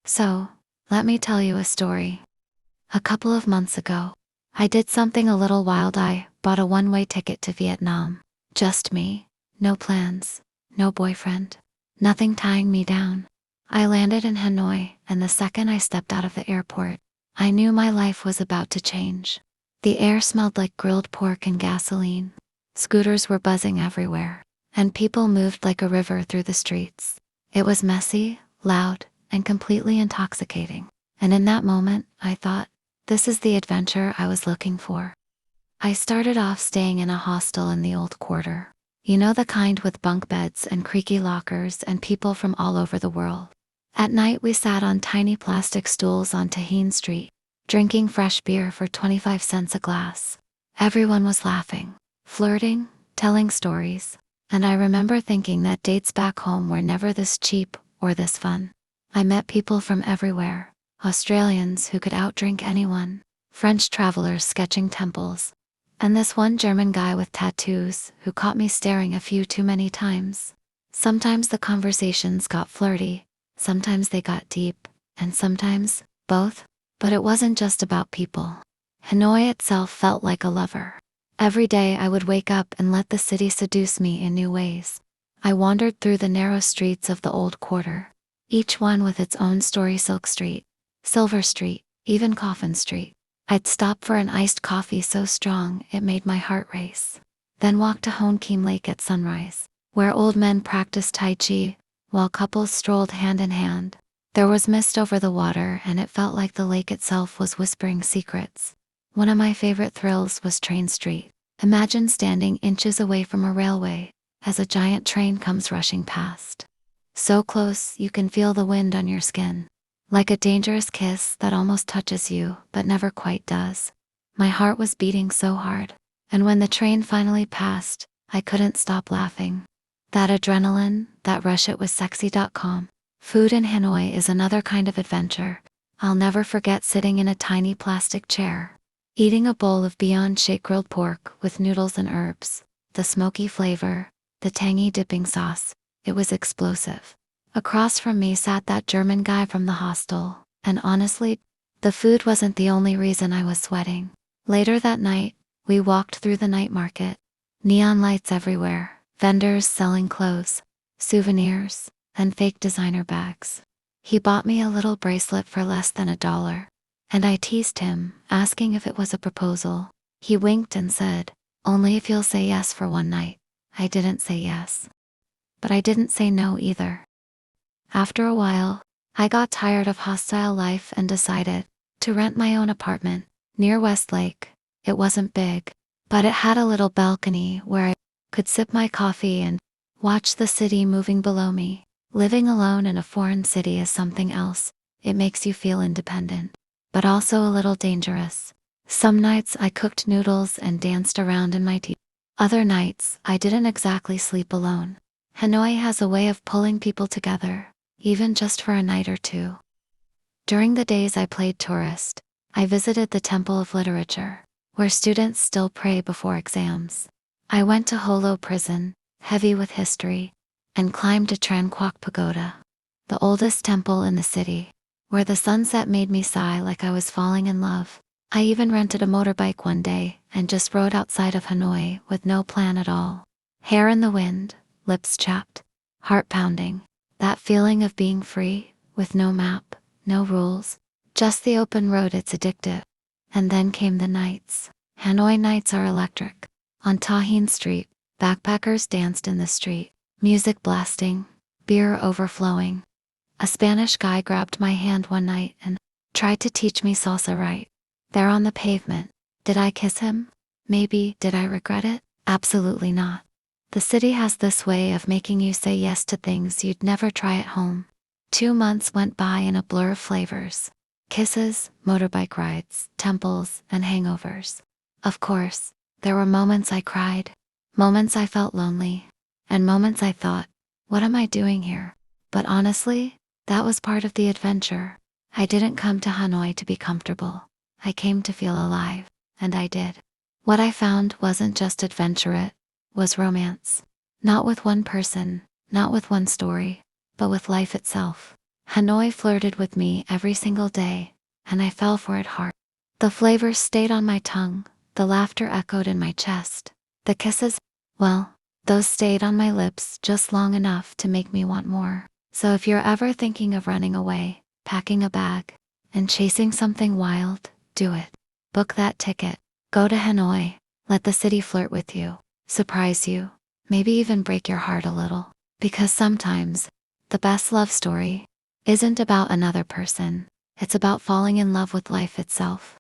So, let me tell you a story. A couple of months ago, I did something a little wild. I bought a one-way ticket to Vietnam. Just me. No plans. No boyfriend. Nothing tying me down. I landed in Hanoi, and the second I stepped out of the airport, I knew my life was about to change. The air smelled like grilled pork and gasoline. Scooters were buzzing everywhere, and people moved like a river through the streets. It was messy, loud, and completely intoxicating. And in that moment, I thought, this is the adventure I was looking for. I started off staying in a hostel in the old quarter. You know, the kind with bunk beds and creaky lockers and people from all over the world. At night we sat on tiny plastic stools on Ta Hien Street, drinking fresh beer for 25 cents a glass. Everyone was laughing, flirting, telling stories, and I remember thinking that dates back home were never this cheap or this fun. I met people from everywhere. Australians who could outdrink anyone, French travelers sketching temples, and this one German guy with tattoos who caught me staring a few too many times. Sometimes the conversations got flirty, sometimes they got deep, and sometimes both. But it wasn't just about people. Hanoi itself felt like a lover. Every day I would wake up and let the city seduce me in new ways. I wandered through the narrow streets of the old quarter, each one with its own story. Silk Street, Silver Street, even Coffin Street. I'd stop for an iced coffee so strong it made my heart race. Then walk to Hoan Kiem Lake at sunrise, where old men practiced Tai Chi, while couples strolled hand in hand. There was mist over the water and it felt like the lake itself was whispering secrets. One of my favorite thrills was Train Street. Imagine standing inches away from a railway as a giant train comes rushing past. So close you can feel the wind on your skin. Like a dangerous kiss that almost touches you but never quite does. My heart was beating so hard, and when the train finally passed, I couldn't stop laughing. That adrenaline, that rush, it was sexy.com. Food in Hanoi is another kind of adventure. I'll never forget sitting in a tiny plastic chair, eating a bowl of Beyond Shake grilled pork with noodles and herbs. The smoky flavor, the tangy dipping sauce, it was explosive. Across from me sat that German guy from the hostel, and honestly, the food wasn't the only reason I was sweating. Later that night, we walked through the night market. Neon lights everywhere, vendors selling clothes, souvenirs, and fake designer bags. He bought me a little bracelet for less than $1, and I teased him, asking if it was a proposal. He winked and said, "Only if you'll say yes for one night." I didn't say yes. But I didn't say no either. After a while, I got tired of hostile life and decided to rent my own apartment near Westlake. It wasn't big, but it had a little balcony where I could sip my coffee and watch the city moving below me. Living alone in a foreign city is something else. It makes you feel independent, but also a little dangerous. Some nights I cooked noodles and danced around in my tea. Other nights, I didn't exactly sleep alone. Hanoi has a way of pulling people together, even just for a night or two. During the days I played tourist, I visited the Temple of Literature, where students still pray before exams. I went to Holo Prison, heavy with history, and climbed to Tran Quoc Pagoda, the oldest temple in the city, where the sunset made me sigh like I was falling in love. I even rented a motorbike one day and just rode outside of Hanoi with no plan at all. Hair in the wind, lips chapped, heart pounding. That feeling of being free, with no map, no rules, just the open road, it's addictive. And then came the nights. Hanoi nights are electric. On Ta Hien Street, backpackers danced in the street, music blasting, beer overflowing. A Spanish guy grabbed my hand one night and tried to teach me salsa right there on the pavement. Did I kiss him? Maybe. Did I regret it? Absolutely not. The city has this way of making you say yes to things you'd never try at home. 2 months went by in a blur of flavors. Kisses, motorbike rides, temples, and hangovers. Of course, there were moments I cried, moments I felt lonely, and moments I thought, what am I doing here? But honestly, that was part of the adventure. I didn't come to Hanoi to be comfortable. I came to feel alive, and I did. What I found wasn't just adventure, it was romance. Not with one person, not with one story, but with life itself. Hanoi flirted with me every single day, and I fell for it hard. The flavors stayed on my tongue, the laughter echoed in my chest. The kisses, well, those stayed on my lips just long enough to make me want more. So if you're ever thinking of running away, packing a bag, and chasing something wild, do it. Book that ticket. Go to Hanoi. Let the city flirt with you, surprise you, maybe even break your heart a little. Because sometimes, the best love story isn't about another person. It's about falling in love with life itself.